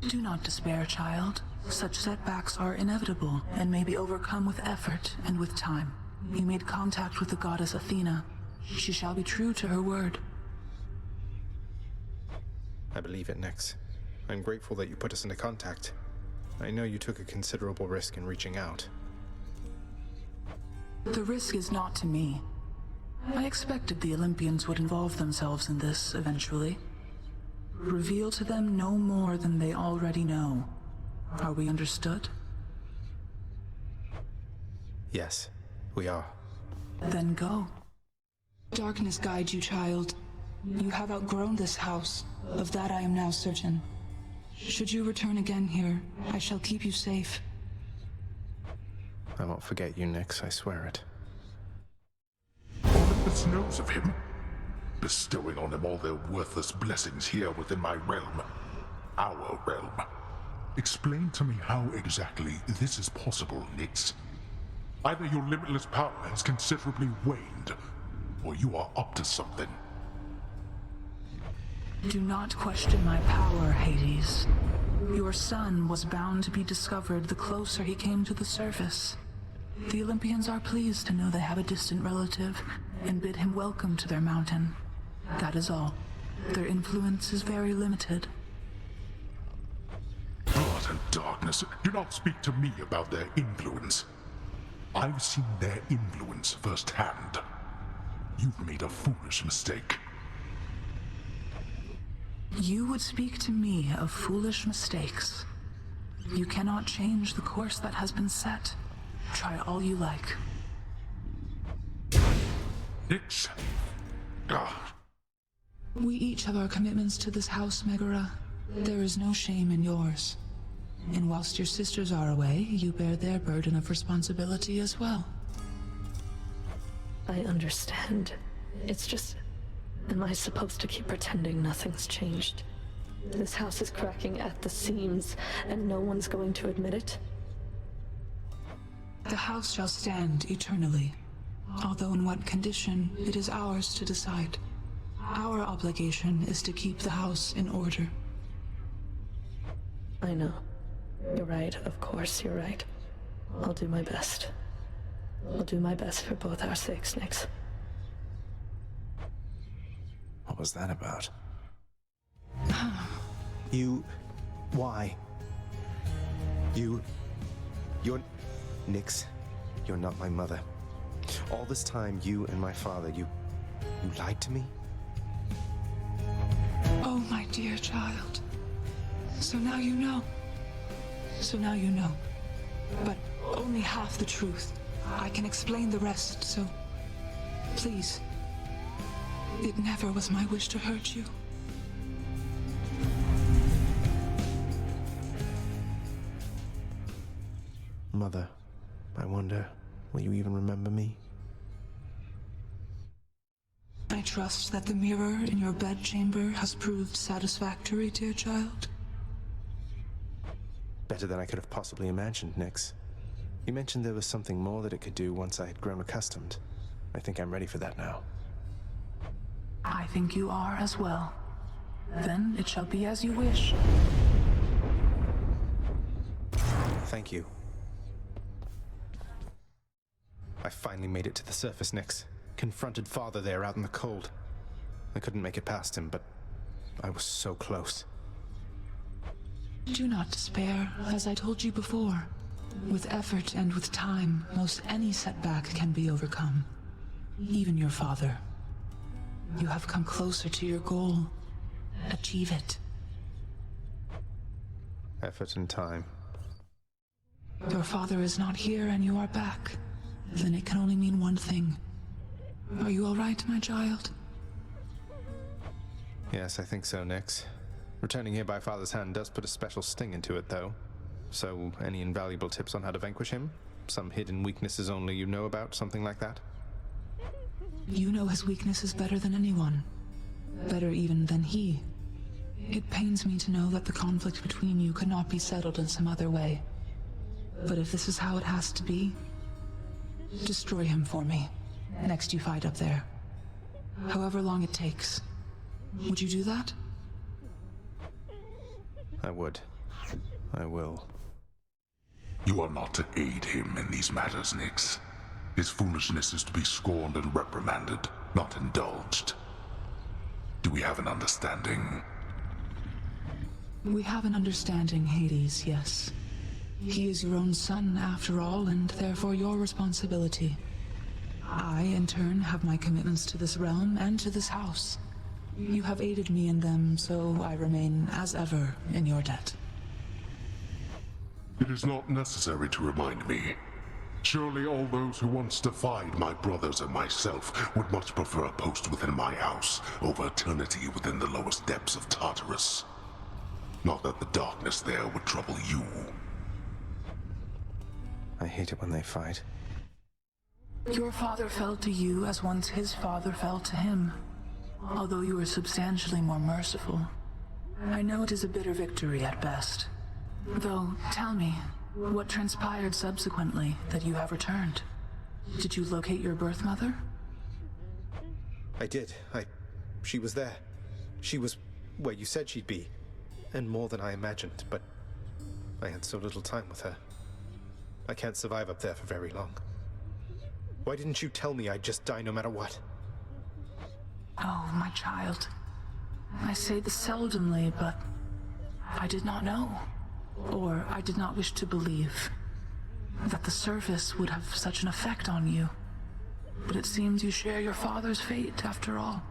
Do not despair, child. Such setbacks are inevitable and may be overcome with effort and with time. You made contact with the goddess Athena. She shall be true to her word. I believe it, Nyx. I'm grateful that you put us into contact. I know you took a considerable risk in reaching out. The risk is not to me. I expected the Olympians would involve themselves in this eventually. Reveal to them no more than they already know. Are we understood? Yes, we are. Then go. Darkness guide you, child. You have outgrown this house. Of that I am now certain. Should you return again here, I shall keep you safe. I won't forget you, Nyx, I swear it. Olympus knows of him, bestowing on him all their worthless blessings here within my realm. Our realm. Explain to me how exactly this is possible, Nyx. Either your limitless power has considerably waned, or you are up to something. Do not question my power, Hades. Your son was bound to be discovered the closer he came to the surface. The Olympians are pleased to know they have a distant relative and bid him welcome to their mountain. That is all. Their influence is very limited. Blood and darkness, do not speak to me about their influence. I've seen their influence firsthand. You've made a foolish mistake. You would speak to me of foolish mistakes. You cannot change the course that has been set. Try all you like. Nyx. We each have our commitments to this house, Megara. There is no shame in yours. And whilst your sisters are away, you bear their burden of responsibility as well. I understand. It's just... Am I supposed to keep pretending nothing's changed? This house is cracking at the seams, and no one's going to admit it? The house shall stand eternally. Although in what condition, it is ours to decide. Our obligation is to keep the house in order. I know. You're right, of course you're right. I'll do my best. I'll do my best for both our sakes, Nyx. What was that about? Why? You're... Nyx, you're not my mother. All this time, you and my father, you lied to me? Oh, my dear child. So now you know. So now you know. But only half the truth. I can explain the rest, so... Please. It never was my wish to hurt you. Mother, I wonder, will you even remember me? I trust that the mirror in your bedchamber has proved satisfactory, dear child. Better than I could have possibly imagined, Nyx. You mentioned there was something more that it could do once I had grown accustomed. I think I'm ready for that now. I think you are as well. Then it shall be as you wish. Thank you. I finally made it to the surface, Nyx. Confronted father there out in the cold. I couldn't make it past him, but I was so close. Do not despair, as I told you before. With effort and with time, most any setback can be overcome. Even your father. You have come closer to your goal. Achieve it. Effort and time. Your father is not here and you are back. Then it can only mean one thing. Are you all right, my child? Yes, I think so, Nyx. Returning here by father's hand does put a special sting into it, though. So, any invaluable tips on how to vanquish him? Some hidden weaknesses only you know about, something like that? You know his weaknesses better than anyone. Better even than he. It pains me to know that the conflict between you could not be settled in some other way. But if this is how it has to be, destroy him for me. Next you fight up there. However long it takes. Would you do that? I would. I will. You are not to aid him in these matters, Nyx. His foolishness is to be scorned and reprimanded, not indulged. Do we have an understanding? We have an understanding, Hades, yes. He is your own son, after all, and therefore your responsibility. I, in turn, have my commitments to this realm and to this house. You have aided me in them, so I remain, as ever, in your debt. It is not necessary to remind me. Surely all those who once defied my brothers and myself would much prefer a post within my house over eternity within the lowest depths of Tartarus. Not that the darkness there would trouble you. I hate it when they fight. Your father fell to you as once his father fell to him, although you were substantially more merciful. I know it is a bitter victory at best. Though, tell me, what transpired subsequently that you have returned? Did you locate your birth mother? I did. She was there. She was where you said she'd be. And more than I imagined, but I had so little time with her. I can't survive up there for very long. Why didn't you tell me I'd just die no matter what? Oh, my child. I say this seldomly, but I did not know. Or I did not wish to believe that the surface would have such an effect on you. But it seems you share your father's fate, after all.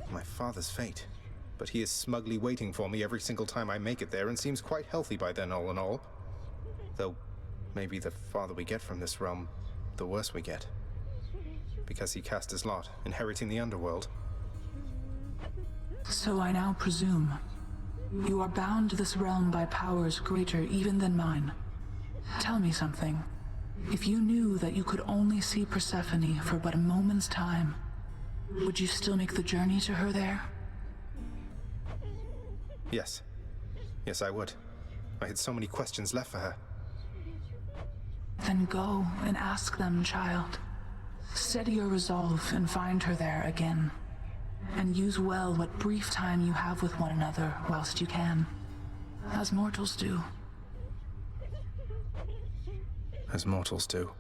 My father's fate? But he is smugly waiting for me every single time I make it there and seems quite healthy by then, all in all. Though, maybe the farther we get from this realm, the worse we get. Because he cast his lot, inheriting the underworld. So I now presume you are bound to this realm by powers greater even than mine. Tell me something. If you knew that you could only see Persephone for but a moment's time, would you still make the journey to her there? Yes. Yes, I would. I had so many questions left for her. Then go and ask them, child. Steady your resolve and find her there again. And use well what brief time you have with one another whilst you can. As mortals do. As mortals do.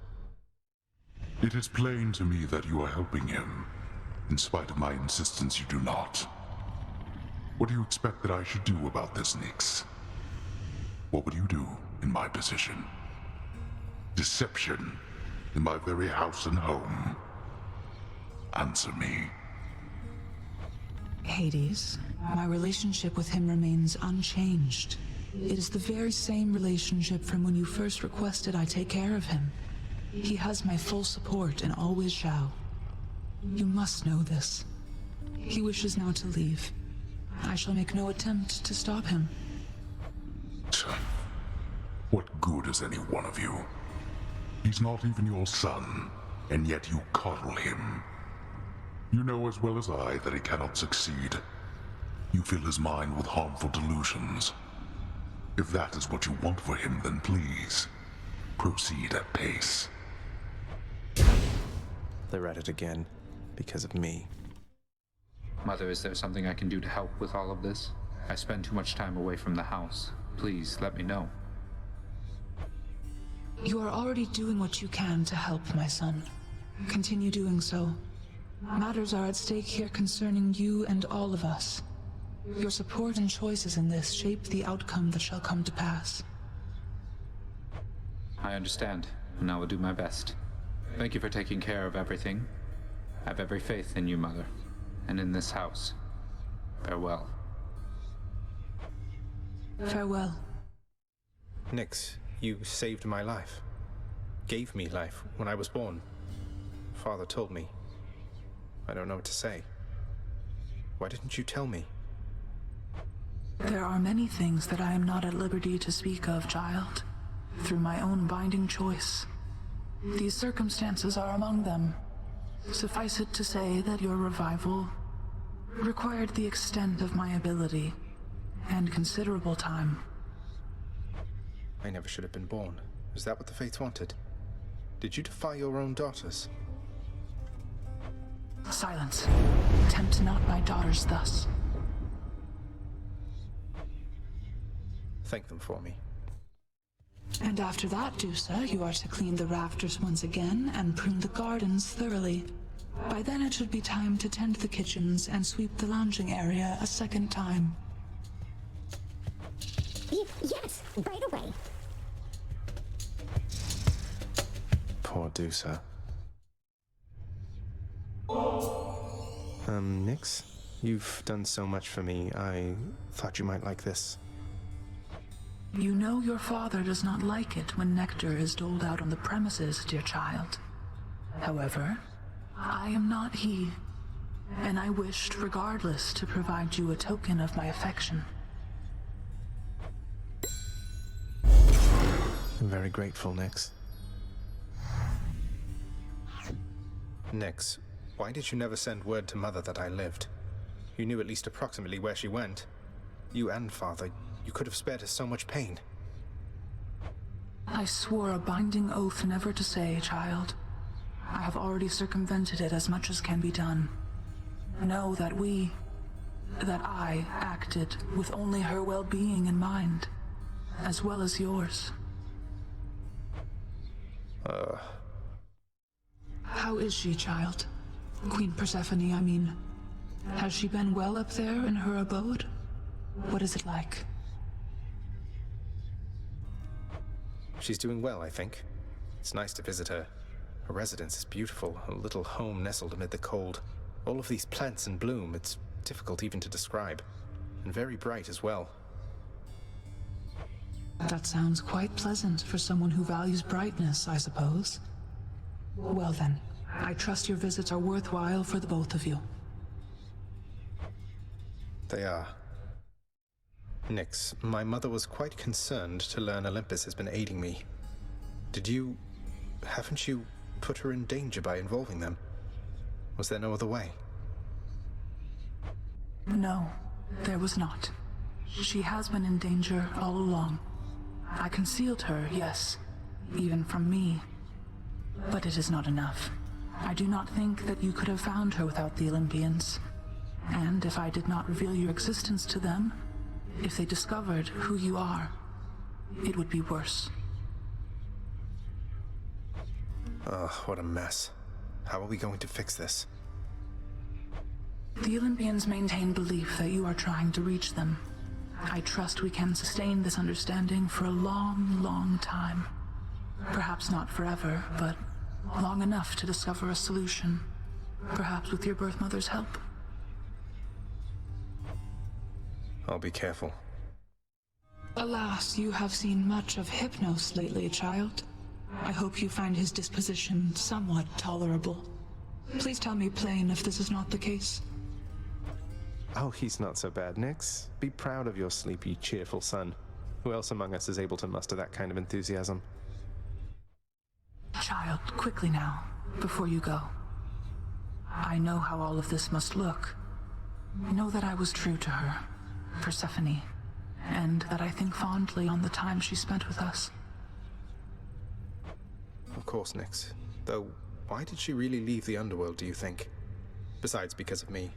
It is plain to me that you are helping him. In spite of my insistence, you do not. What do you expect that I should do about this, Nyx? What would you do in my position? Deception in my very house and home. Answer me. Hades, my relationship with him remains unchanged. It is the very same relationship from when you first requested I take care of him. He has my full support and always shall. You must know this. He wishes now to leave. I shall make no attempt to stop him. What good is any one of you? He's not even your son, and yet you coddle him. You know as well as I that he cannot succeed. You fill his mind with harmful delusions. If that is what you want for him, then please, proceed at pace. They're at it again, because of me. Mother, is there something I can do to help with all of this? I spend too much time away from the house. Please, let me know. You are already doing what you can to help, my son. Continue doing so. Matters are at stake here concerning you and all of us. Your support and choices in this shape the outcome that shall come to pass. I understand, and I will do my best. Thank you for taking care of everything. I have every faith in you, Mother, and in this house. Farewell. Farewell. Nyx, you saved my life. Gave me life when I was born. Father told me. I don't know what to say. Why didn't you tell me? There are many things that I am not at liberty to speak of, child. Through my own binding choice. These circumstances are among them. Suffice it to say that your revival required the extent of my ability and considerable time. I never should have been born. Is that what the Fates wanted? Did you defy your own daughters? Silence. Tempt not my daughters thus. Thank them for me. And after that, Dusa, you are to clean the rafters once again and prune the gardens thoroughly. By then it should be time to tend the kitchens and sweep the lounging area a second time. Yes, right away. Poor Dusa. Nix? You've done so much for me. I thought you might like this. You know your father does not like it when nectar is doled out on the premises, dear child. However, I am not he, and I wished, regardless, to provide you a token of my affection. I'm very grateful, Nix. Nix, why did you never send word to Mother that I lived? You knew at least approximately where she went. You and Father, you could have spared her so much pain. I swore a binding oath never to say, child. I have already circumvented it as much as can be done. Know that I acted with only her well-being in mind, as well as yours. How is she, child? Queen Persephone, I mean. Has she been well up there in her abode? What is it like? She's doing well, I think. It's nice to visit her. Her residence is beautiful, a little home nestled amid the cold. All of these plants in bloom, it's difficult even to describe. And very bright as well. That sounds quite pleasant for someone who values brightness, I suppose. Well then, I trust your visits are worthwhile for the both of you. They are. Nix, my mother was quite concerned to learn Olympus has been aiding me. Haven't you put her in danger by involving them? Was there no other way? No, there was not. She has been in danger all along. I concealed her, yes, even from me. But it is not enough. I do not think that you could have found her without the Olympians. And if I did not reveal your existence to them, if they discovered who you are, it would be worse. Ugh, what a mess. How are we going to fix this? The Olympians maintain belief that you are trying to reach them. I trust we can sustain this understanding for a long, long time. Perhaps not forever, but long enough to discover a solution. Perhaps with your birth mother's help. I'll be careful. Alas, you have seen much of Hypnos lately, child. I hope you find his disposition somewhat tolerable. Please tell me plain if this is not the case. Oh, he's not so bad, Nix. Be proud of your sleepy, cheerful son. Who else among us is able to muster that kind of enthusiasm? Child, quickly now, before you go. I know how all of this must look. Know that I was true to her, Persephone, and that I think fondly on the time she spent with us. Of course, Nix. Though, why did she really leave the underworld, do you think? Besides, because of me.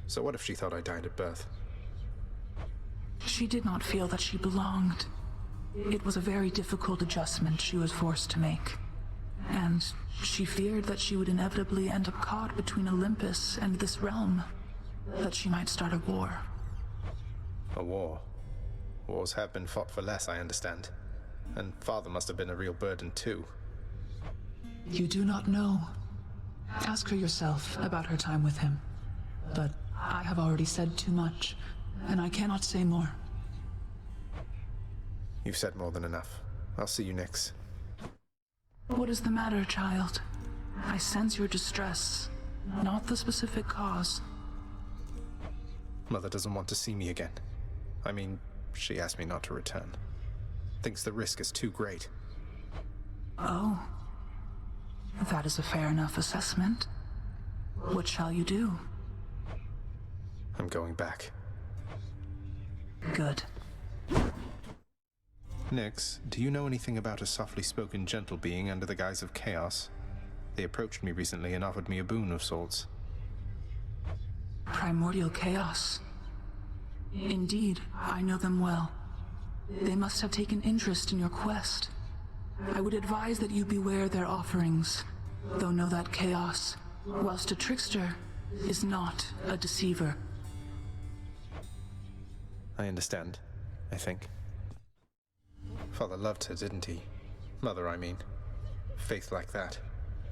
So what if she thought I died at birth? She did not feel that she belonged. It was a very difficult adjustment she was forced to make. And she feared that she would inevitably end up caught between Olympus and this realm. That she might start a war. A war? Wars have been fought for less, I understand. And Father must have been a real burden too. You do not know. Ask her yourself about her time with him. But I have already said too much, and I cannot say more. You've said more than enough. I'll see you, Nix. What is the matter, child? I sense your distress, not the specific cause. Mother doesn't want to see me again. I mean, she asked me not to return. Thinks the risk is too great. Oh. That is a fair enough assessment. What shall you do? I'm going back. Good. Nix, do you know anything about a softly spoken gentle being under the guise of chaos? They approached me recently and offered me a boon of sorts. Primordial chaos. Indeed, I know them well. They must have taken interest in your quest. I would advise that you beware their offerings, though know that chaos, whilst a trickster, is not a deceiver. I understand, I think. Father loved her, didn't he? Mother, I mean. Faith like that.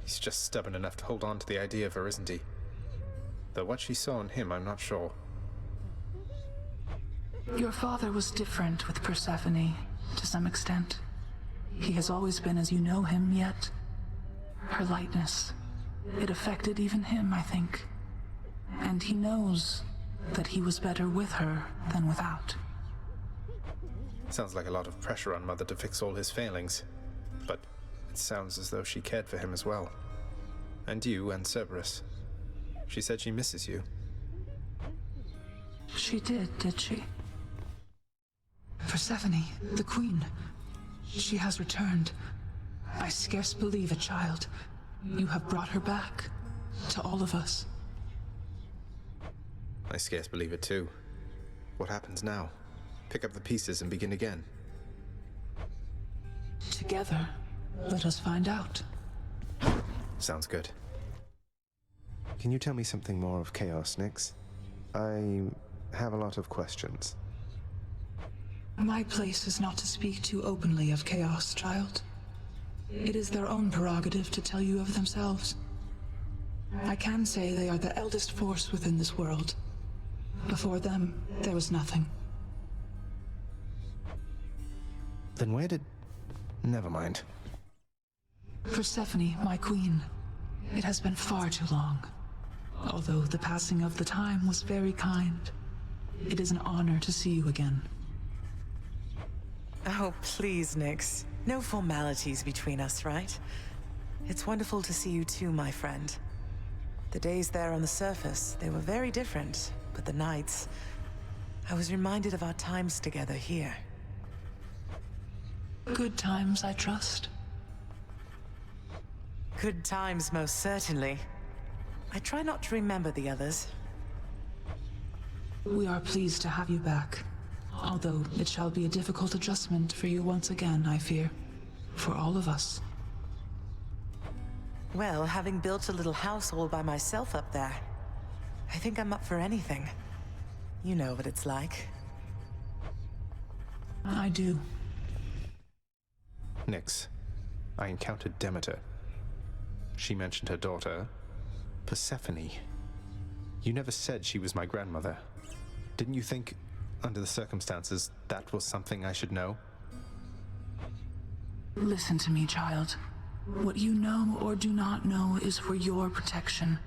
He's just stubborn enough to hold on to the idea of her, isn't he? Though what she saw in him, I'm not sure. Your father was different with Persephone, to some extent. He has always been as you know him, yet her lightness, it affected even him, I think. And he knows that he was better with her than without. Sounds like a lot of pressure on Mother to fix all his failings, but it sounds as though she cared for him as well. And you and Cerberus. She said she misses you. She did she? Persephone, the queen. She has returned. I scarce believe it, child. You have brought her back to all of us. I scarce believe it too. What happens now? Pick up the pieces and begin again. Together, let us find out. Sounds good. Can you tell me something more of Chaos, Nyx? I have a lot of questions. My place is not to speak too openly of Chaos, child. It is their own prerogative to tell you of themselves. I can say they are the eldest force within this world. Before them, there was nothing. Then where did... Never mind. Persephone, my queen. It has been far too long. Although the passing of the time was very kind, it is an honor to see you again. Oh, please, Nyx. No formalities between us, right? It's wonderful to see you too, my friend. The days there on the surface, they were very different, but the nights... I was reminded of our times together here. Good times, I trust. Good times, most certainly. I try not to remember the others. We are pleased to have you back. Although it shall be a difficult adjustment for you once again, I fear. For all of us. Well, having built a little house all by myself up there, I think I'm up for anything. You know what it's like. I do. Nyx, I encountered Demeter. She mentioned her daughter, Persephone. You never said she was my grandmother. Didn't you think, under the circumstances, that was something I should know? Listen to me, child. What you know or do not know is for your protection.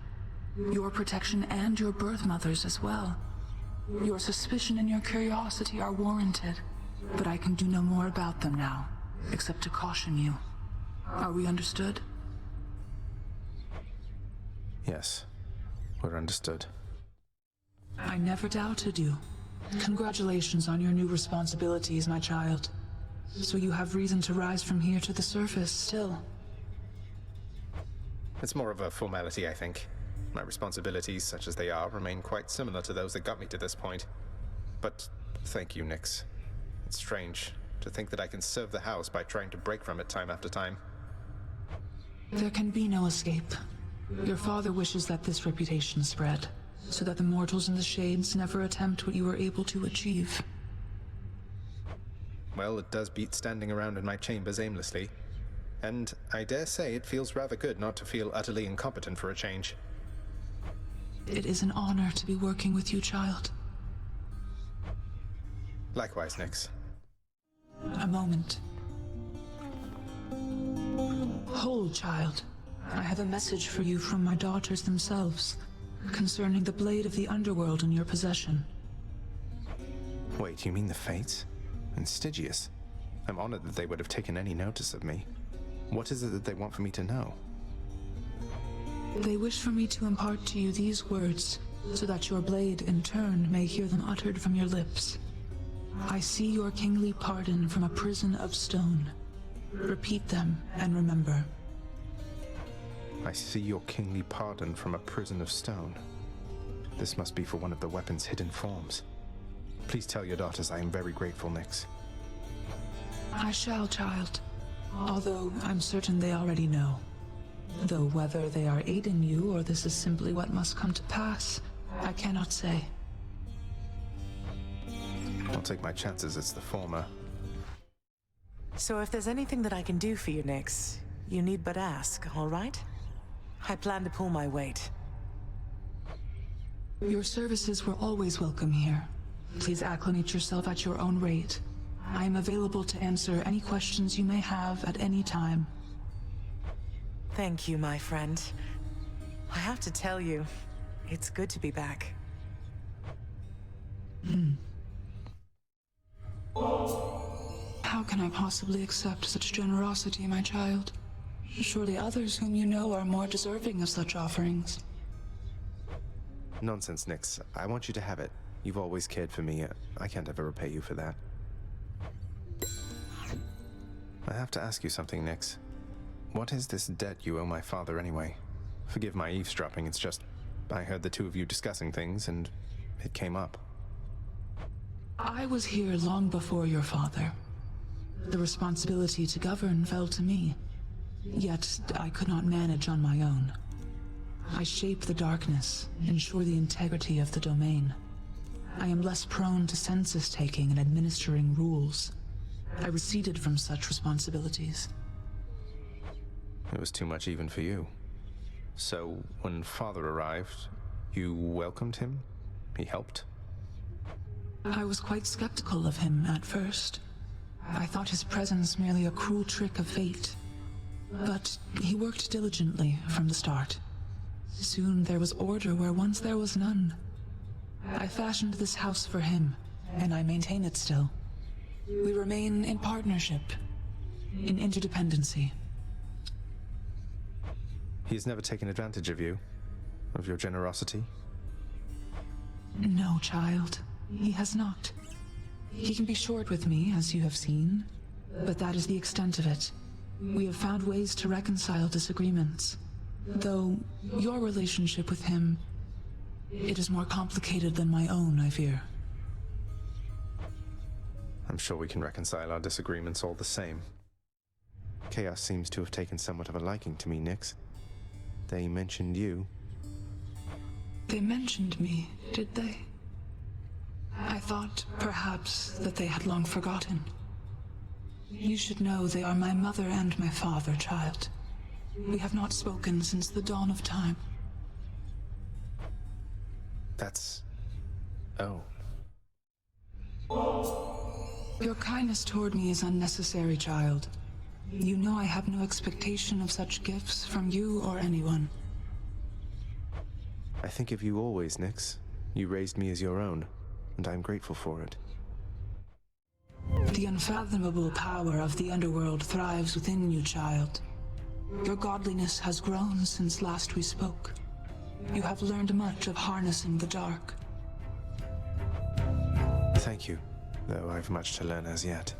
Your protection and your birth mother's as well. Your suspicion and your curiosity are warranted, but I can do no more about them now, except to caution you. Are we understood? Yes, we're understood. I never doubted you. Congratulations on your new responsibilities, my child. So you have reason to rise from here to the surface still. It's more of a formality, I think. My responsibilities, such as they are, remain quite similar to those that got me to this point. But thank you, Nyx. It's strange to think that I can serve the house by trying to break from it time after time. There can be no escape. Your father wishes that this reputation spread, so that the mortals in the Shades never attempt what you were able to achieve. Well, it does beat standing around in my chambers aimlessly. And I dare say it feels rather good not to feel utterly incompetent for a change. It is an honor to be working with you, child. Likewise, Nyx. A moment. Hold, child. I have a message for you from my daughters themselves, concerning the blade of the underworld in your possession. Wait, you mean the Fates? And Stygius? I'm honored that they would have taken any notice of me. What is it that they want for me to know? They wish for me to impart to you these words, so that your blade, in turn, may hear them uttered from your lips. I see your kingly pardon from a prison of stone. Repeat them, and remember. I see your kingly pardon from a prison of stone. This must be for one of the weapon's hidden forms. Please tell your daughters I am very grateful, Nyx. I shall, child. Although I'm certain they already know. Though whether they are aiding you or this is simply what must come to pass, I cannot say. I'll take my chances it's the former. So if there's anything that I can do for you, Nyx, you need but ask, all right? I plan to pull my weight. Your services were always welcome here. Please acclimate yourself at your own rate. I am available to answer any questions you may have at any time. Thank you, my friend. I have to tell you, it's good to be back. How can I possibly accept such generosity, my child? Surely others whom you know are more deserving of such offerings. Nonsense, Nyx. I want you to have it. You've always cared for me. I can't ever repay you for that. I have to ask you something, Nyx. What is this debt you owe my father anyway? Forgive my eavesdropping, it's just I heard the two of you discussing things and it came up. I was here long before your father. The responsibility to govern fell to me. Yet I could not manage on my own. I shape the darkness, ensure the integrity of the domain. I am less prone to census-taking and administering rules. I receded from such responsibilities. It was too much even for you. So, when father arrived, you welcomed him? He helped? I was quite skeptical of him at first. I thought his presence merely a cruel trick of fate. But he worked diligently from the start. Soon there was order where once there was none. I fashioned this house for him, and I maintain it still. We remain in partnership, in interdependency. He has never taken advantage of you? Of your generosity? No, child. He has not. He can be short with me, as you have seen, but that is the extent of it. We have found ways to reconcile disagreements. Though your relationship with him, it is more complicated than my own, I fear. I'm sure we can reconcile our disagreements all the same. Chaos seems to have taken somewhat of a liking to me, Nyx. They mentioned you. They mentioned me, did they? I thought, perhaps, that they had long forgotten. You should know they are my mother and my father, child. We have not spoken since the dawn of time. That's... oh. Your kindness toward me is unnecessary, child. You know I have no expectation of such gifts from you or anyone. I think of you always, Nyx. You raised me as your own, and I'm grateful for it. The unfathomable power of the underworld thrives within you, child. Your godliness has grown since last we spoke. You have learned much of harnessing the dark. Thank you, though I've much to learn as yet.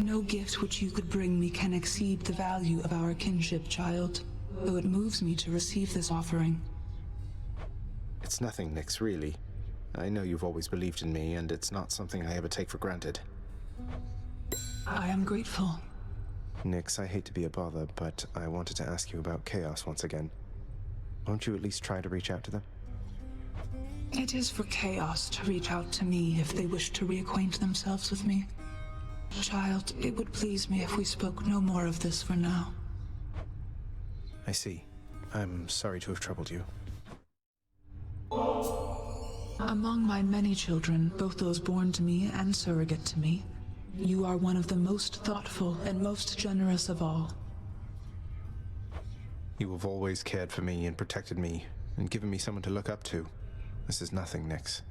No gift which you could bring me can exceed the value of our kinship, child, though it moves me to receive this offering. It's nothing, Nyx, really. I know you've always believed in me, and it's not something I ever take for granted. I am grateful. Nyx, I hate to be a bother, but I wanted to ask you about Chaos once again. Won't you at least try to reach out to them? It is for Chaos to reach out to me if they wish to reacquaint themselves with me. Child, it would please me if we spoke no more of this for now. I see. I'm sorry to have troubled you. Among my many children, both those born to me and surrogate to me, you are one of the most thoughtful and most generous of all. You have always cared for me and protected me, and given me someone to look up to. This is nothing, Nyx.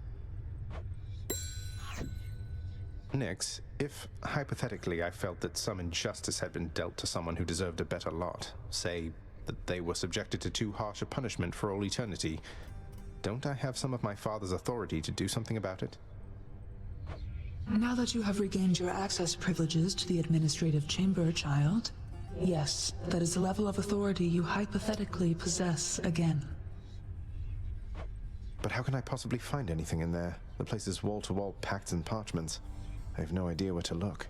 Nyx, if, hypothetically, I felt that some injustice had been dealt to someone who deserved a better lot, say, that they were subjected to too harsh a punishment for all eternity, don't I have some of my father's authority to do something about it? Now that you have regained your access privileges to the administrative chamber, child, yes, that is the level of authority you hypothetically possess again. But how can I possibly find anything in there? The place is wall-to-wall packed in parchments. I have no idea where to look.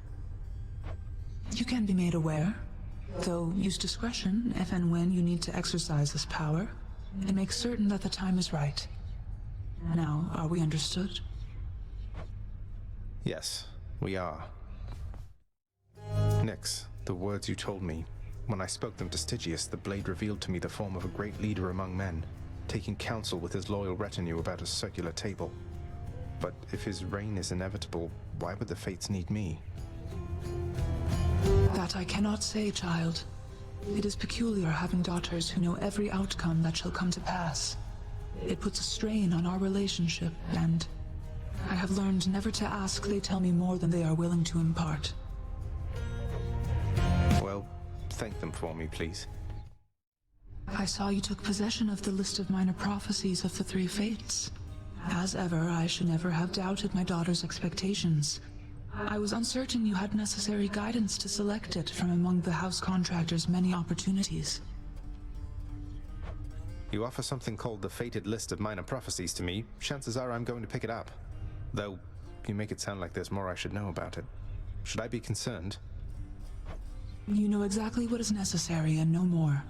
You can be made aware, though use discretion if and when you need to exercise this power, and make certain that the time is right. Now, are we understood? Yes, we are. Nyx, the words you told me, when I spoke them to Stygius, the blade revealed to me the form of a great leader among men, taking counsel with his loyal retinue about a circular table. But if his reign is inevitable, why would the fates need me? That I cannot say, child. It is peculiar having daughters who know every outcome that shall come to pass. It puts a strain on our relationship, and I have learned never to ask they tell me more than they are willing to impart. Well, thank them for me, please. I saw you took possession of the list of minor prophecies of the three fates. As ever, I should never have doubted my daughter's expectations. I was uncertain you had necessary guidance to select it from among the house contractor's many opportunities. You offer something called the Fated List of Minor Prophecies to me, chances are I'm going to pick it up. Though, you make it sound like there's more I should know about it. Should I be concerned? You know exactly what is necessary and no more.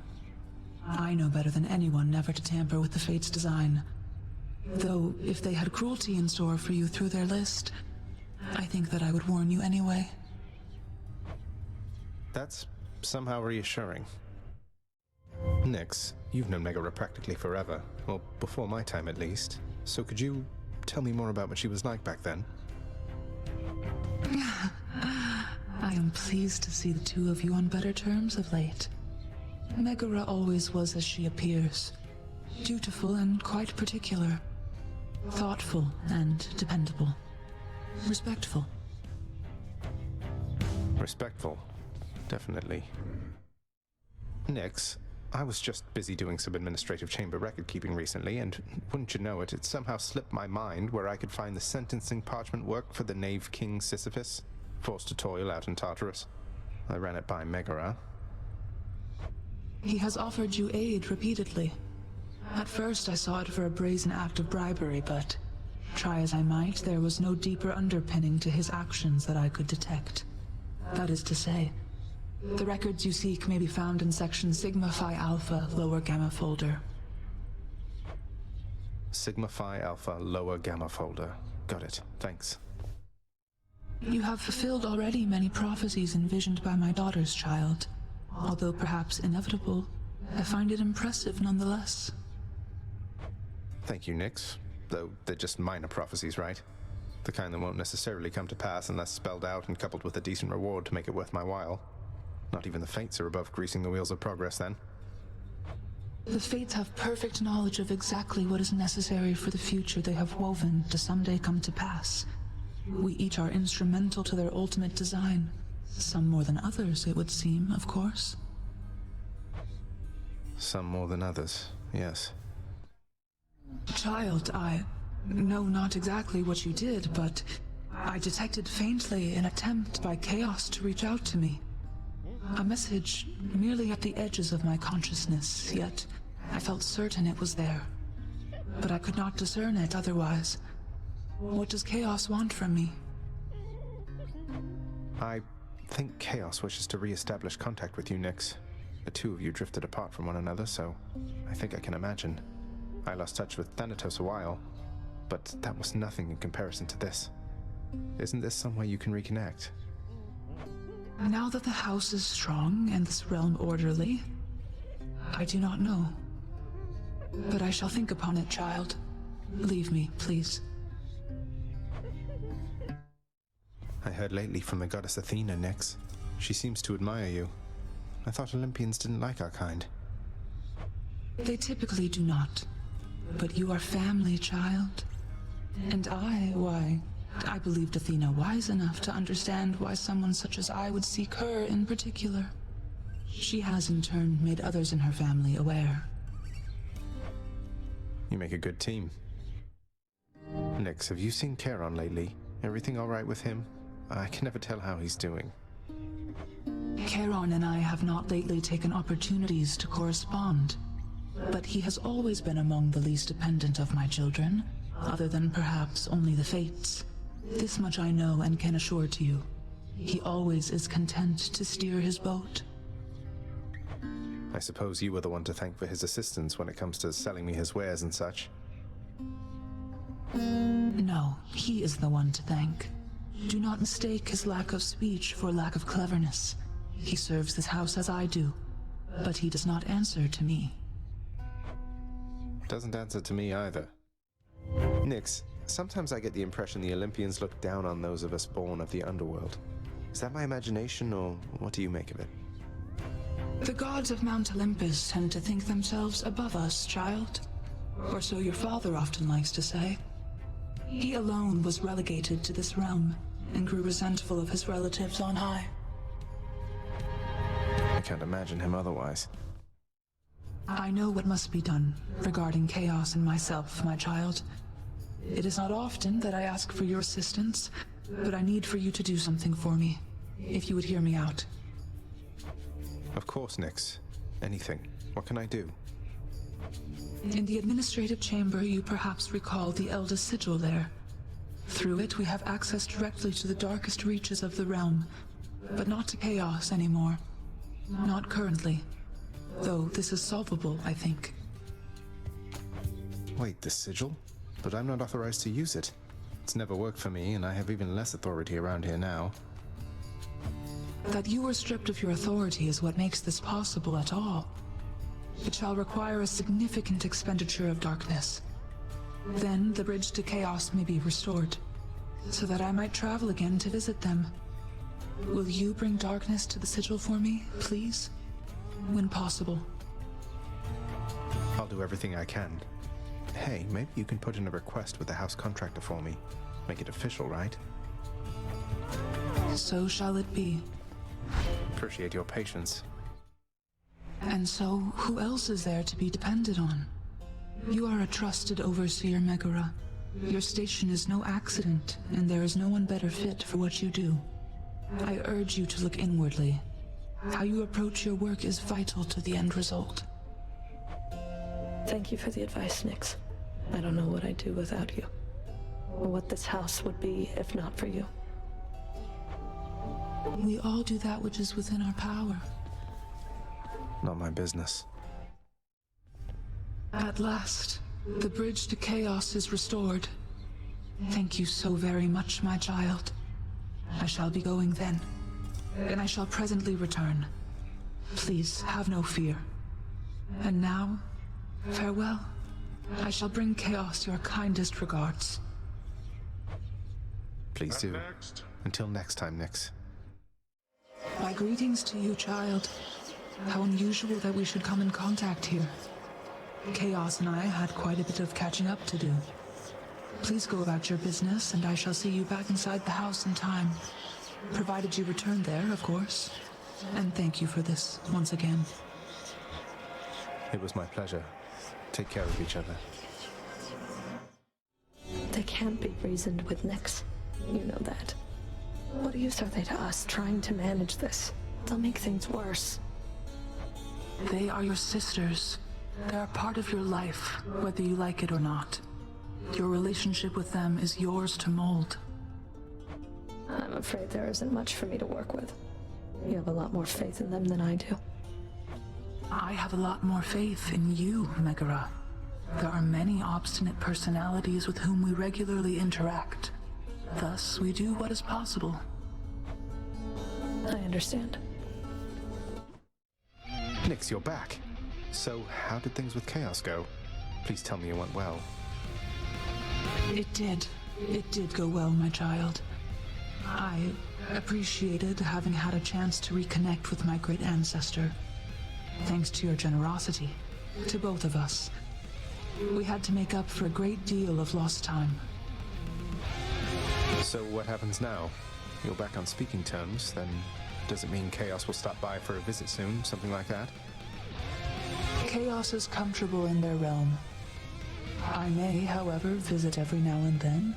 I know better than anyone never to tamper with the Fates' design. Though, if they had cruelty in store for you through their list, I think that I would warn you anyway. That's somehow reassuring. Nyx, you've known Megara practically forever, well, before my time at least. So could you tell me more about what she was like back then? I am pleased to see the two of you on better terms of late. Megara always was as she appears. Dutiful and quite particular. Thoughtful and dependable. Respectful. Respectful. Definitely. Nyx, I was just busy doing some administrative chamber record-keeping recently, and wouldn't you know it, it somehow slipped my mind where I could find the sentencing parchment work for the knave king Sisyphus, forced to toil out in Tartarus. I ran it by Megara. He has offered you aid repeatedly. At first I saw it for a brazen act of bribery, but try as I might, there was no deeper underpinning to his actions that I could detect. That is to say, the records you seek may be found in section Sigma Phi Alpha, lower gamma folder. Sigma Phi Alpha, lower gamma folder. Got it. Thanks. You have fulfilled already many prophecies envisioned by my daughter's child. Although perhaps inevitable, I find it impressive nonetheless. Thank you, Nyx. Though they're just minor prophecies, right? The kind that won't necessarily come to pass unless spelled out and coupled with a decent reward to make it worth my while. Not even the Fates are above greasing the wheels of progress, then. The Fates have perfect knowledge of exactly what is necessary for the future they have woven to someday come to pass. We each are instrumental to their ultimate design. Some more than others, it would seem, of course. Some more than others, yes. Child, I know not exactly what you did, but I detected faintly an attempt by Chaos to reach out to me. A message merely at the edges of my consciousness, yet I felt certain it was there. But I could not discern it otherwise. What does Chaos want from me? I think Chaos wishes to re-establish contact with you, Nyx. The two of you drifted apart from one another, so I think I can imagine. I lost touch with Thanatos a while, but that was nothing in comparison to this. Isn't this some way you can reconnect? Now that the house is strong and this realm orderly, I do not know. But I shall think upon it, child. Leave me, please. I heard lately from the goddess Athena, Nyx. She seems to admire you. I thought Olympians didn't like our kind. They typically do not. But you are family, child. And why, I believed Athena wise enough to understand why someone such as I would seek her in particular. She has in turn made others in her family aware. You make a good team. Nyx, have you seen Charon lately? Everything all right with him? I can never tell how he's doing. Charon and I have not lately taken opportunities to correspond. But he has always been among the least dependent of my children, other than perhaps only the Fates. This much I know and can assure to you. He always is content to steer his boat. I suppose you were the one to thank for his assistance when it comes to selling me his wares and such. No, he is the one to thank. Do not mistake his lack of speech for lack of cleverness. He serves this house as I do, but he does not answer to me. Doesn't answer to me either. Nyx, sometimes I get the impression the Olympians look down on those of us born of the underworld. Is that my imagination, or what do you make of it? The gods of Mount Olympus tend to think themselves above us, child. Or so your father often likes to say. He alone was relegated to this realm, and grew resentful of his relatives on high. I can't imagine him otherwise. I know what must be done regarding chaos and myself, my child. It is not often that I ask for your assistance, but I need for you to do something for me, if you would hear me out. Of course, Nyx. Anything. What can I do? In the administrative chamber, you perhaps recall the eldest sigil there. Through it, we have access directly to the darkest reaches of the realm, but not to chaos anymore. Not currently. Though this is solvable, I think. Wait, the sigil? But I'm not authorized to use it. It's never worked for me, and I have even less authority around here now. That you are stripped of your authority is what makes this possible at all. It shall require a significant expenditure of darkness. Then the bridge to chaos may be restored, so that I might travel again to visit them. Will you bring darkness to the sigil for me, please? When possible. I'll do everything I can. Hey, maybe you can put in a request with the house contractor for me. Make it official, right? So shall it be. Appreciate your patience. And so, who else is there to be depended on? You are a trusted overseer, Megara. Your station is no accident, and there is no one better fit for what you do. I urge you to look inwardly. How you approach your work is vital to the end result. Thank you for the advice, Nyx. I don't know what I'd do without you. Or what this house would be if not for you. We all do that which is within our power. Not my business. At last, the bridge to chaos is restored. Thank you so very much, my child. I shall be going then, and I shall presently return. Please have no fear. And now, farewell. I shall bring chaos your kindest regards. Please do. Until next time, Nyx. My greetings to you, child. How unusual that we should come in contact here. Chaos and I had quite a bit of catching up to do. Please go about your business, and I shall see you back inside the house in time. Provided you return there, of course. And thank you for this, once again. It was my pleasure. Take care of each other. They can't be reasoned with, Nyx. You know that. What use are they to us trying to manage this? They'll make things worse. They are your sisters. They are part of your life, whether you like it or not. Your relationship with them is yours to mold. I'm afraid there isn't much for me to work with. You have a lot more faith in them than I do. I have a lot more faith in you, Megara. There are many obstinate personalities with whom we regularly interact. Thus, we do what is possible. I understand. Nyx, you're back. So, how did things with Chaos go? Please tell me it went well. It did. It did go well, my child. I appreciated having had a chance to reconnect with my great ancestor. Thanks to your generosity, to both of us. We had to make up for a great deal of lost time. So what happens now? You're back on speaking terms, then does it mean Chaos will stop by for a visit soon, something like that? Chaos is comfortable in their realm. I may, however, visit every now and then,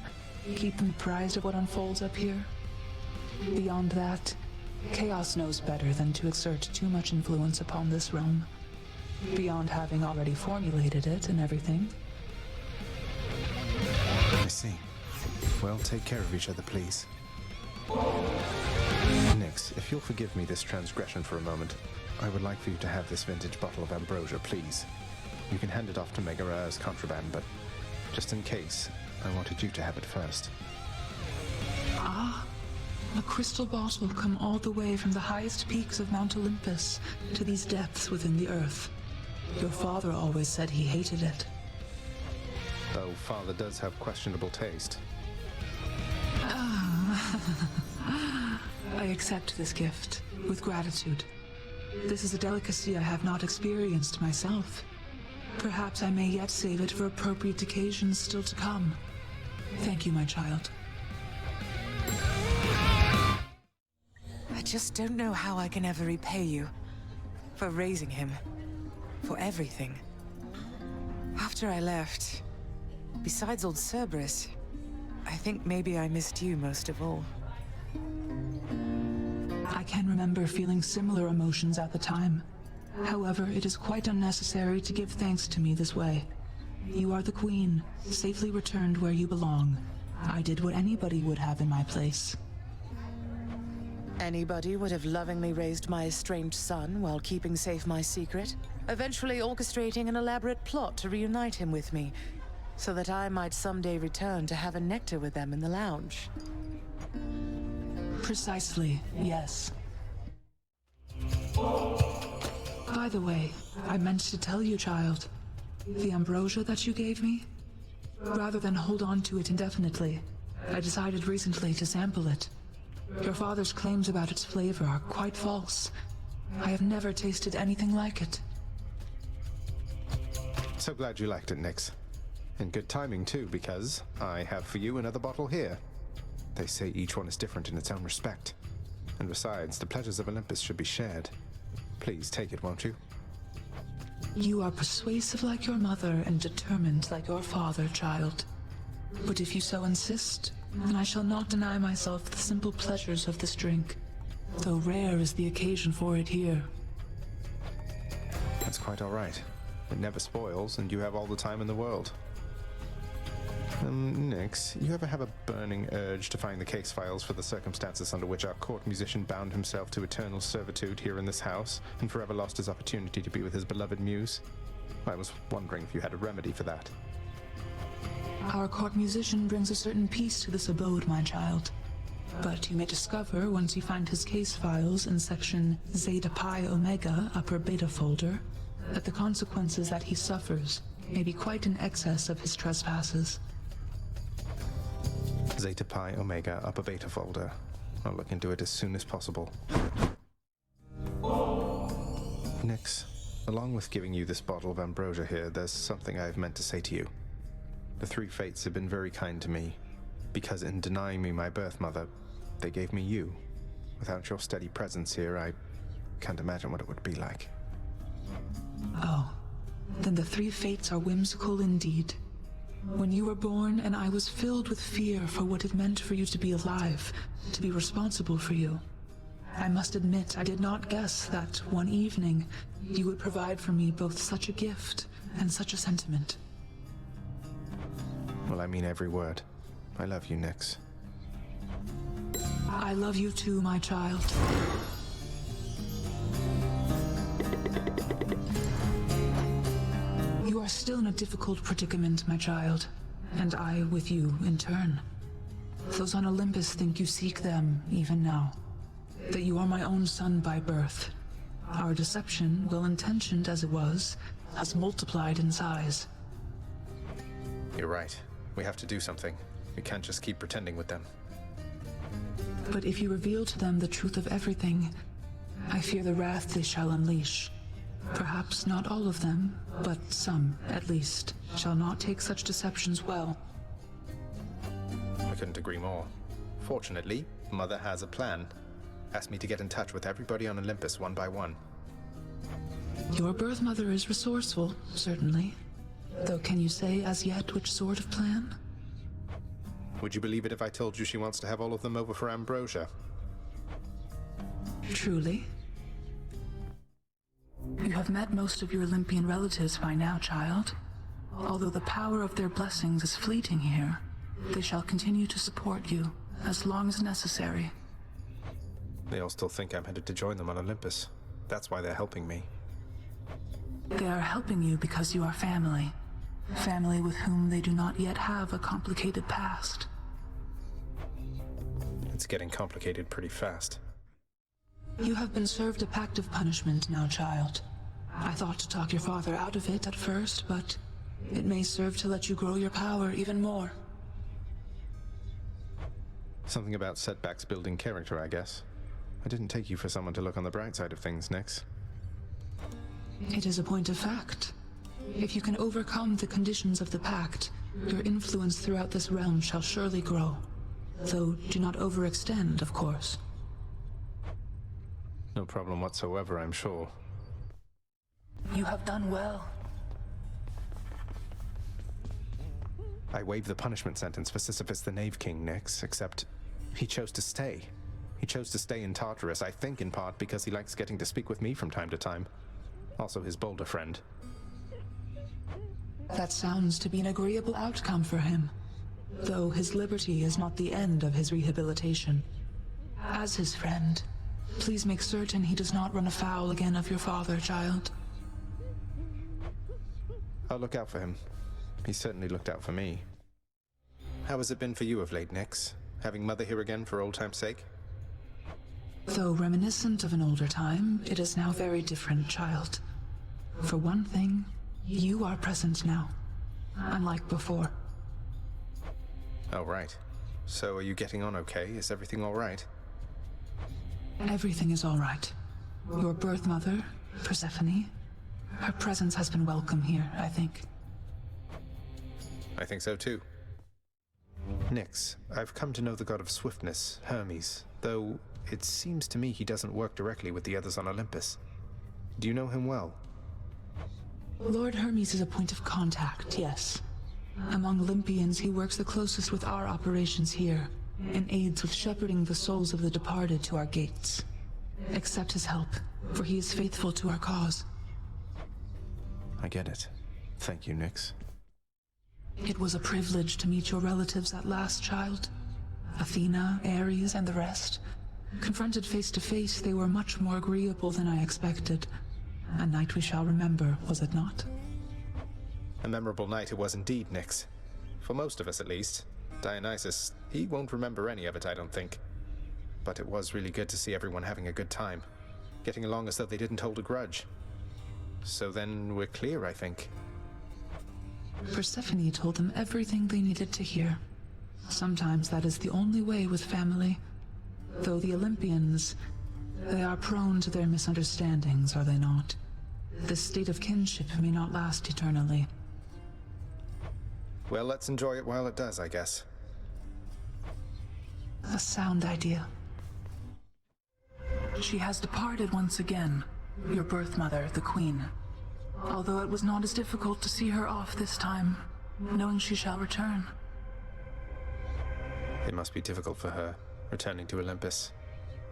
keep them apprised of what unfolds up here. Beyond that, Chaos knows better than to exert too much influence upon this realm, beyond having already formulated it and everything. I see. Well, take care of each other, please. Nyx, if you'll forgive me this transgression for a moment, I would like for you to have this vintage bottle of ambrosia, please. You can hand it off to Megara as contraband, but just in case, I wanted you to have it first. Ah, a crystal bottle come all the way from the highest peaks of Mount Olympus to these depths within the earth. Your father always said he hated it. Though father does have questionable taste. I accept this gift with gratitude. This is a delicacy I have not experienced myself. Perhaps I may yet save it for appropriate occasions still to come. Thank you, my child. I just don't know how I can ever repay you. For raising him. For everything. After I left, besides old Cerberus, I think maybe I missed you most of all. I can remember feeling similar emotions at the time. However, it is quite unnecessary to give thanks to me this way. You are the queen, safely returned where you belong. I did what anybody would have in my place. Anybody would have lovingly raised my estranged son while keeping safe my secret, eventually orchestrating an elaborate plot to reunite him with me, so that I might someday return to have a nectar with them in the lounge. Precisely, yes. By the way, I meant to tell you, child. The ambrosia that you gave me? Rather than hold on to it indefinitely, I decided recently to sample it. Your father's claims about its flavor are quite false. I have never tasted anything like it. So glad you liked it, Nyx. And good timing too, because I have for you another bottle here. They say each one is different in its own respect. And besides, the pleasures of Olympus should be shared. Please take it, won't you? You are persuasive like your mother and determined like your father, child. But if you so insist, then I shall not deny myself the simple pleasures of this drink, though rare is the occasion for it here. That's quite all right. It never spoils, and you have all the time in the world. Nyx, you ever have a burning urge to find the case files for the circumstances under which our court musician bound himself to eternal servitude here in this house, and forever lost his opportunity to be with his beloved muse? I was wondering if you had a remedy for that. Our court musician brings a certain peace to this abode, my child. But you may discover, once you find his case files in section Zeta Pi Omega upper beta folder, that the consequences that he suffers may be quite in excess of his trespasses. Zeta Pi Omega upper beta folder. I'll look into it as soon as possible. Nyx, along with giving you this bottle of ambrosia here, there's something I've meant to say to you. The three fates have been very kind to me, because in denying me my birth mother, they gave me you. Without your steady presence here, I can't imagine what it would be like. Oh, then the three fates are whimsical indeed. When you were born, and I was filled with fear for what it meant for you to be alive, to be responsible for you. I must admit, I did not guess that one evening you would provide for me both such a gift and such a sentiment. Well, I mean every word. I love you, Nyx. I love you too, my child. You are still in a difficult predicament, my child, and I with you in turn. Those on Olympus think you seek them even now, that you are my own son by birth. Our deception, well-intentioned as it was, has multiplied in size. You're right. We have to do something. We can't just keep pretending with them. But if you reveal to them the truth of everything, I fear the wrath they shall unleash. Perhaps not all of them, but some, at least, shall not take such deceptions well. I couldn't agree more. Fortunately, Mother has a plan. Asked me to get in touch with everybody on Olympus one by one. Your birth mother is resourceful, certainly. Though can you say as yet which sort of plan? Would you believe it if I told you she wants to have all of them over for ambrosia? Truly? You have met most of your Olympian relatives by now, child. Although the power of their blessings is fleeting here, They shall continue to support you as long as necessary. They all still think I'm headed to join them on Olympus. That's why they're helping me. They are helping you because you are family. Family with whom they do not yet have a complicated past. It's getting complicated pretty fast. You have been served a pact of punishment now, child. I thought to talk your father out of it at first, but it may serve to let you grow your power even more. Something about setbacks building character, I guess. I didn't take you for someone to look on the bright side of things, Nyx. It is a point of fact. If you can overcome the conditions of the pact, your influence throughout this realm shall surely grow. Though do not overextend, of course. No problem whatsoever, I'm sure. You have done well. I waived the punishment sentence for Sisyphus the Knave King, Nyx, except he chose to stay. He chose to stay in Tartarus, I think in part because he likes getting to speak with me from time to time. Also his bolder friend. That sounds to be an agreeable outcome for him, though his liberty is not the end of his rehabilitation. As his friend, please make certain he does not run afoul again of your father, child. I'll look out for him. He certainly looked out for me. How has it been for you of late, Nyx? Having Mother here again for old time's sake? Though reminiscent of an older time, it is now very different, child. For one thing, you are present now, unlike before. Oh, right. So are you getting on okay? Is everything all right? Everything is all right. Your birth mother, Persephone, her presence has been welcome here, I think. I think so too. Nyx, I've come to know the god of swiftness, Hermes, though it seems to me he doesn't work directly with the others on Olympus. Do you know him well? Lord Hermes is a point of contact, yes. Among Olympians, he works the closest with our operations here, and aids with shepherding the souls of the departed to our gates. Accept his help, for he is faithful to our cause. I get it. Thank you, Nyx. It was a privilege to meet your relatives at last, child. Athena, Ares, and the rest. Confronted face to face, they were much more agreeable than I expected. A night we shall remember, was it not? A memorable night it was indeed, Nyx. For most of us, at least. Dionysus, he won't remember any of it, I don't think. But it was really good to see everyone having a good time. Getting along as though they didn't hold a grudge. So then we're clear, I think. Persephone told them everything they needed to hear. Sometimes that is the only way with family. Though the Olympians, they are prone to their misunderstandings, are they not? This state of kinship may not last eternally. Well, let's enjoy it while it does, I guess. A sound idea. She has departed once again, your birth mother, the Queen. Although it was not as difficult to see her off this time, knowing she shall return. It must be difficult for her, returning to Olympus.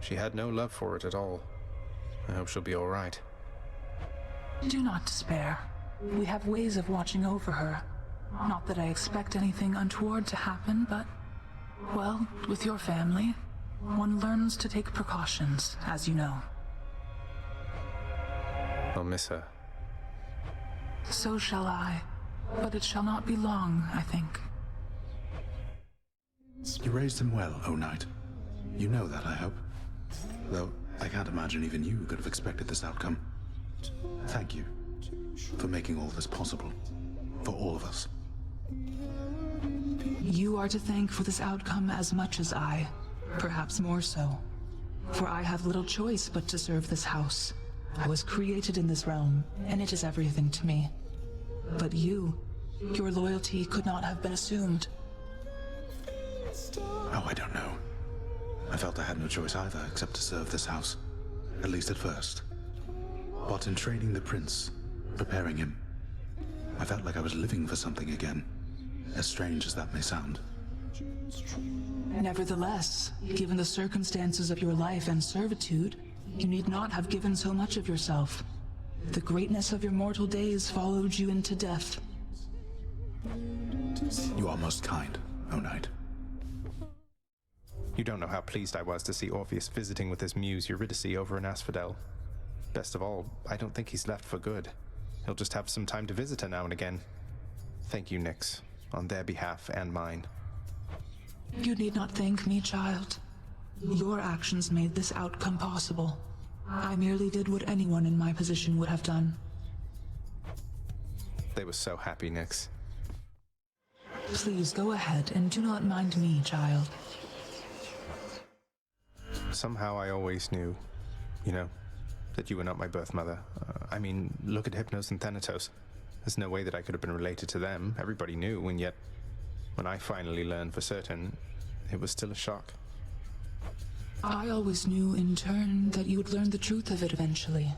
She had no love for it at all. I hope she'll be all right. Do not despair. We have ways of watching over her. Not that I expect anything untoward to happen, but, well, with your family, one learns to take precautions, as you know. I'll miss her. So shall I, but it shall not be long, I think. You raised him well, O Knight. You know that, I hope. Though, I can't imagine even you could have expected this outcome. Thank you for making all this possible. For all of us. You are to thank for this outcome as much as I, perhaps more so. For I have little choice but to serve this house. I was created in this realm, and it is everything to me. But you, your loyalty could not have been assumed. Oh, I don't know. I felt I had no choice either except to serve this house. At least at first. But in training the prince, preparing him, I felt like I was living for something again. As strange as that may sound. Nevertheless, given the circumstances of your life and servitude, you need not have given so much of yourself. The greatness of your mortal days followed you into death. You are most kind, O Knight. You don't know how pleased I was to see Orpheus visiting with his muse Eurydice over in Asphodel. Best of all, I don't think he's left for good. He'll just have some time to visit her now and again. Thank you, Nyx, on their behalf and mine. You need not thank me, child. Your actions made this outcome possible. I merely did what anyone in my position would have done. They were so happy, Nyx. Please go ahead and do not mind me, child. Somehow I always knew, that you were not my birth mother. I mean, look at Hypnos and Thanatos. There's no way that I could have been related to them. Everybody knew, and yet, when I finally learned for certain, it was still a shock. I always knew, in turn, that you would learn the truth of it eventually,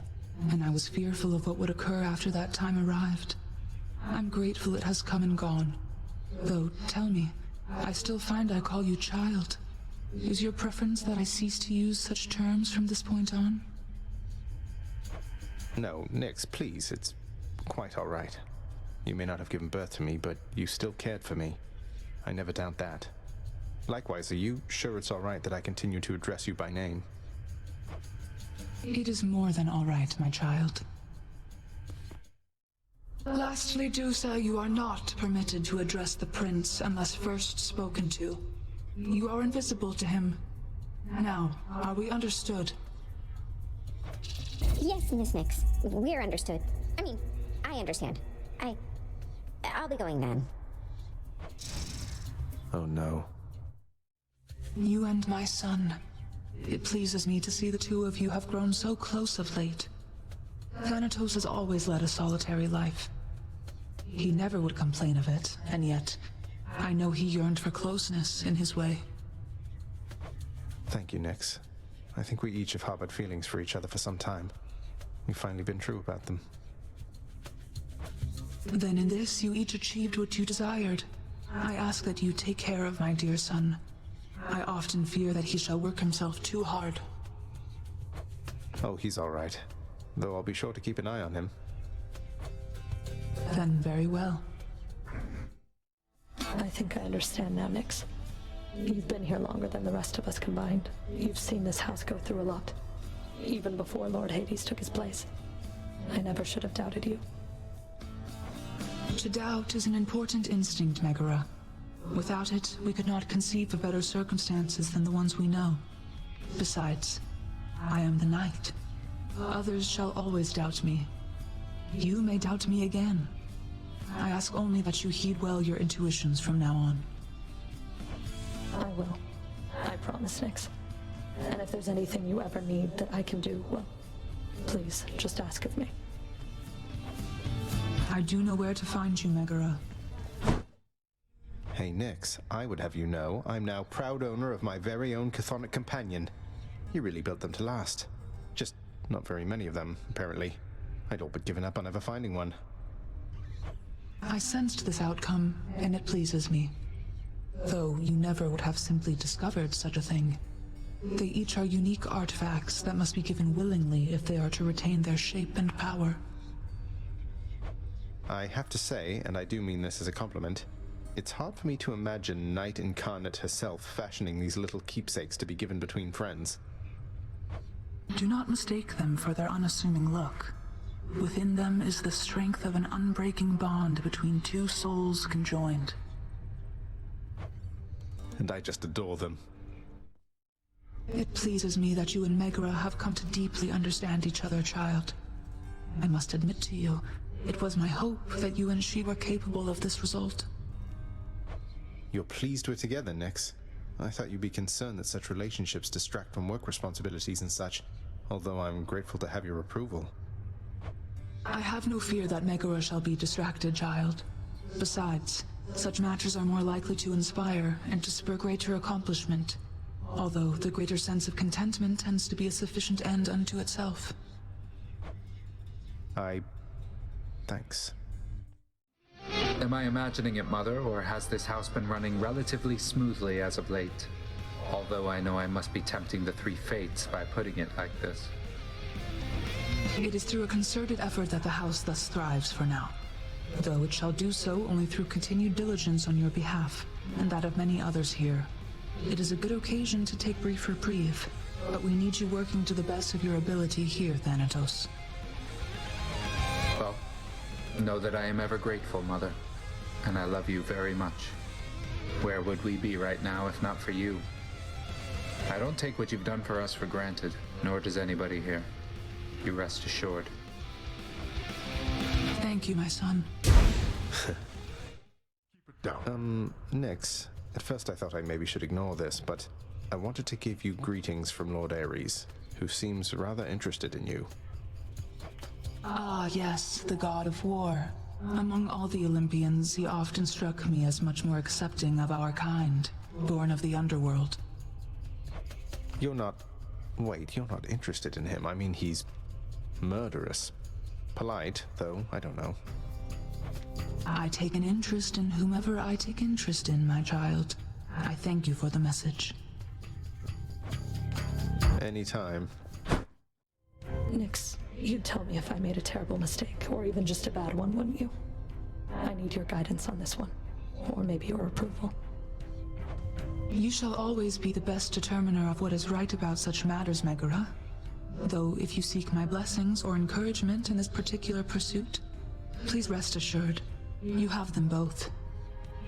and I was fearful of what would occur after that time arrived. I'm grateful it has come and gone. Though, tell me, I still find I call you child. Is your preference that I cease to use such terms from this point on? No, Nyx, please, it's quite all right. You may not have given birth to me, but you still cared for me. I never doubt that. Likewise, are you sure it's all right that I continue to address you by name? It is more than all right, my child. Lastly, Dusa, you are not permitted to address the prince unless first spoken to. You are invisible to him. Now, are we understood? Yes, Miss Nyx. We're understood. I mean, I understand. I'll be going then. Oh no. You and my son. It pleases me to see the two of you have grown so close of late. Thanatos has always led a solitary life. He never would complain of it, and yet, I know he yearned for closeness in his way. Thank you, Nyx. I think we each have harbored feelings for each other for some time. We've finally been true about them. Then in this, you each achieved what you desired. I ask that you take care of my dear son. I often fear that he shall work himself too hard. Oh, he's all right. Though I'll be sure to keep an eye on him. Then very well. I think I understand now, Nyx. You've been here longer than the rest of us combined. You've seen this house go through a lot. Even before Lord Hades took his place. I never should have doubted you. To doubt is an important instinct, Megara. Without it, we could not conceive of better circumstances than the ones we know. Besides, I am the knight. Others shall always doubt me. You may doubt me again. I ask only that you heed well your intuitions from now on. I will. I promise, Nyx. And if there's anything you ever need that I can do, well, please, just ask of me. I do know where to find you, Megara. Hey, Nyx, I would have you know I'm now proud owner of my very own chthonic companion. You really built them to last. Just not very many of them, apparently. I'd all but given up on ever finding one. I sensed this outcome, and it pleases me. Though you never would have simply discovered such a thing. They each are unique artifacts that must be given willingly if they are to retain their shape and power. I have to say, and I do mean this as a compliment, it's hard for me to imagine Night Incarnate herself fashioning these little keepsakes to be given between friends. Do not mistake them for their unassuming look. Within them is the strength of an unbreaking bond between two souls conjoined. And I just adore them. It pleases me that you and Megara have come to deeply understand each other, child. I must admit to you, it was my hope that you and she were capable of this result. You're pleased we're together, Nyx. I thought you'd be concerned that such relationships distract from work responsibilities and such, although I'm grateful to have your approval. I have no fear that Megara shall be distracted, child. Besides, such matters are more likely to inspire and to spur greater accomplishment, although the greater sense of contentment tends to be a sufficient end unto itself. Thanks. Am I imagining it, Mother, or has this house been running relatively smoothly as of late? Although I know I must be tempting the three fates by putting it like this. It is through a concerted effort that the house thus thrives for now, though it shall do so only through continued diligence on your behalf. and that of many others here. It is a good occasion to take brief reprieve, but we need you working to the best of your ability here, Thanatos. Well, know that I am ever grateful, Mother, and I love you very much. Where would we be right now if not for you? I don't take what you've done for us for granted, nor does anybody here. You rest assured. Thank you, my son. Keep it down. Nyx, at first I thought I maybe should ignore this, but I wanted to give you greetings from Lord Ares, who seems rather interested in you. Ah, yes, the god of war. Among all the Olympians, he often struck me as much more accepting of our kind, born of the underworld. You're not... Wait, you're not interested in him. I mean, he's murderous. Polite, though, I don't know. I take an interest in whomever I take interest in, my child. I thank you for the message. Anytime. Nyx, you'd tell me if I made a terrible mistake, or even just a bad one, wouldn't you? I need your guidance on this one, or maybe your approval. You shall always be the best determiner of what is right about such matters, Megara. Though if you seek my blessings or encouragement in this particular pursuit, please rest assured, you have them both.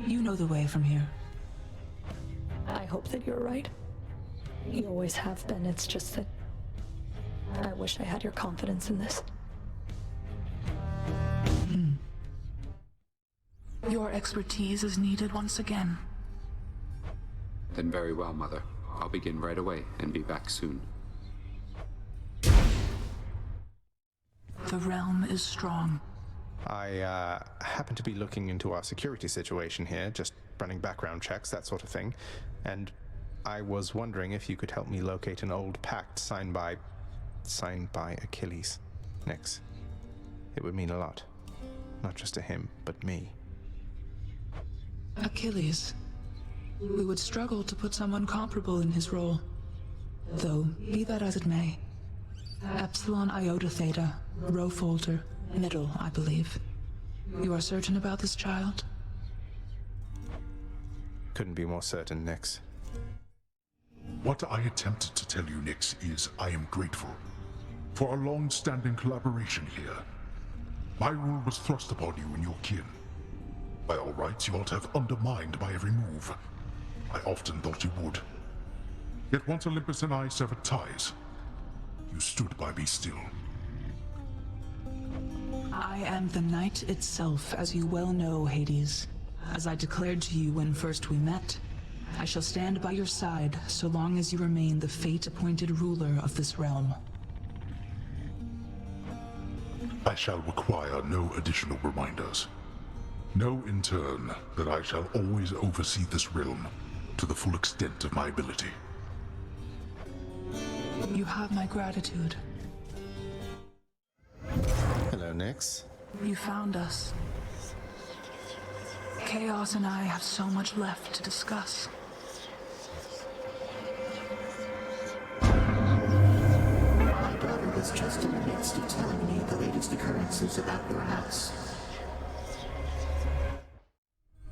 You know the way from here. I hope that you're right. You always have been, it's just that I wish I had your confidence in this. Your expertise is needed once again. Then very well, Mother. I'll begin right away and be back soon. The realm is strong. I happen to be looking into our security situation here, just running background checks, that sort of thing, and I was wondering if you could help me locate an old pact signed by Achilles. Nyx. It would mean a lot. Not just to him, but me. Achilles. We would struggle to put someone comparable in his role. Though, be that as it may. Epsilon Iota Theta, Rho Folter, middle, I believe. You are certain about this child? Couldn't be more certain, Nyx. What I attempted to tell you, Nyx, is I am grateful for our long-standing collaboration here. My rule was thrust upon you and your kin. By all rights, you ought to have undermined my every move. I often thought you would. Yet once Olympus and I severed ties, you stood by me still. I am the night itself, as you well know, Hades. As I declared to you when first we met, I shall stand by your side so long as you remain the fate-appointed ruler of this realm. I shall require no additional reminders. Know in turn that I shall always oversee this realm to the full extent of my ability. You have my gratitude. Hello, Nyx. You found us. Chaos and I have so much left to discuss. My daughter was just in the midst of telling me the latest occurrences about your house.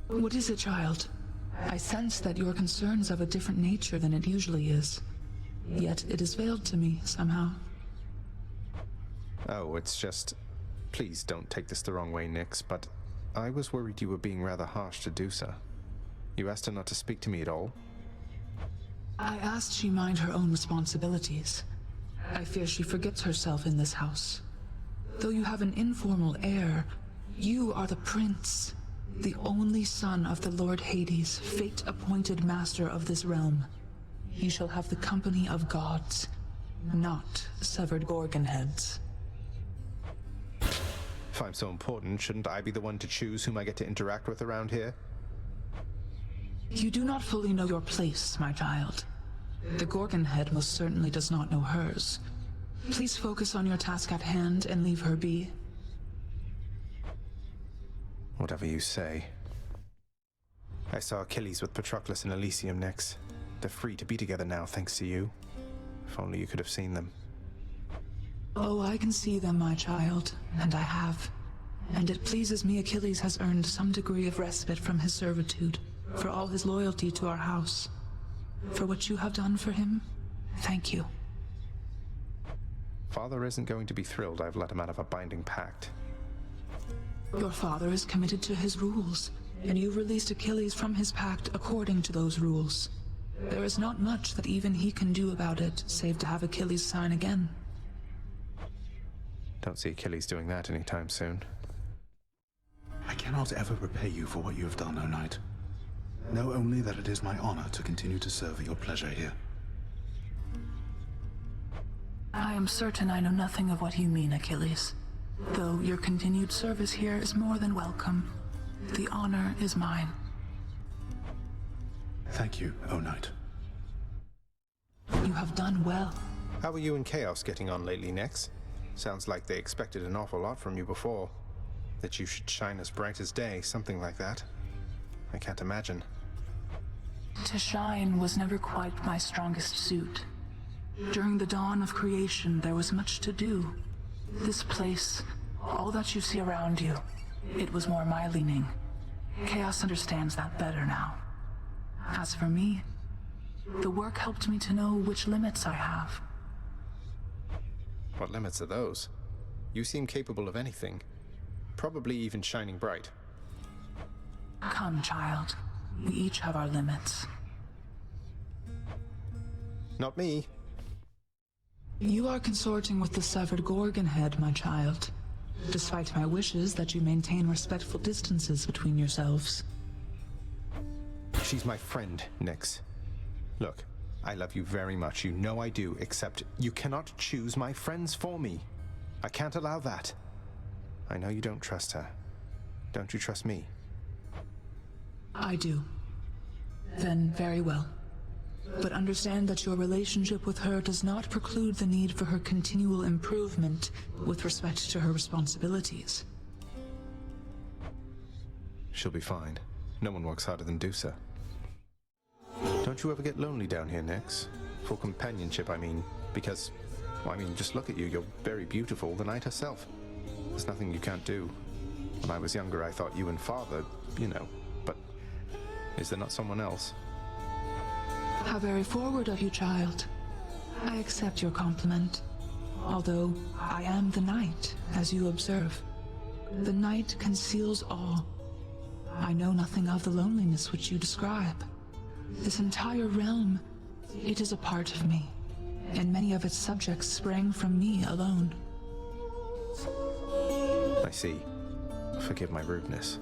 What is it, child? I sense that your concern's of a different nature than it usually is. Yet it is veiled to me, somehow. Oh, it's just... Please don't take this the wrong way, Nyx, but I was worried you were being rather harsh to Dusa. You asked her not to speak to me at all? I asked she mind her own responsibilities. I fear she forgets herself in this house. Though you have an informal heir, you are the prince, the only son of the Lord Hades, fate-appointed master of this realm. You shall have the company of gods, not severed gorgon heads. If I'm so important, shouldn't I be the one to choose whom I get to interact with around here? You do not fully know your place, my child. The gorgon head most certainly does not know hers. Please focus on your task at hand and leave her be. Whatever you say. I saw Achilles with Patroclus and Elysium Nyx. They're free to be together now, thanks to you. If only you could have seen them. Oh, I can see them, my child, and I have. And it pleases me Achilles has earned some degree of respite from his servitude. for all his loyalty to our house. For what you have done for him, thank you. Father isn't going to be thrilled I've let him out of a binding pact. Your father is committed to his rules, and you released Achilles from his pact according to those rules. There is not much that even he can do about it, save to have Achilles sign again. Don't see Achilles doing that anytime soon. I cannot ever repay you for what you have done, O Knight. Know only that it is my honor to continue to serve at your pleasure here. I am certain I know nothing of what you mean, Achilles. Though your continued service here is more than welcome. The honor is mine. Thank you, O Knight. You have done well. How are you and Chaos getting on lately, Nyx? Sounds like they expected an awful lot from you before. That you should shine as bright as day, something like that. I can't imagine. To shine was never quite my strongest suit. During the dawn of creation, there was much to do. This place, all that you see around you, it was more my leaning. Chaos understands that better now. As for me, the work helped me to know which limits I have. What limits are those? You seem capable of anything. Probably even shining bright. Come, child. We each have our limits. Not me. You are consorting with the severed Gorgon head, my child. Despite my wishes that you maintain respectful distances between yourselves. She's my friend, Nyx. Look, I love you very much. You know I do, except you cannot choose my friends for me. I can't allow that. I know you don't trust her. Don't you trust me? I do. Then very well. But understand that your relationship with her does not preclude the need for her continual improvement with respect to her responsibilities. She'll be fine. No one works harder than Dusa. Don't you ever get lonely down here, Nyx? For companionship, I mean. Because, well, I mean, just look at you. You're very beautiful, the night herself. There's nothing you can't do. When I was younger, I thought you and Father, you know. But is there not someone else? How very forward of you, child. I accept your compliment. Although I am the night, as you observe. The night conceals all. I know nothing of the loneliness which you describe. This entire realm, it is a part of me, and many of its subjects sprang from me alone. I see. Forgive my rudeness.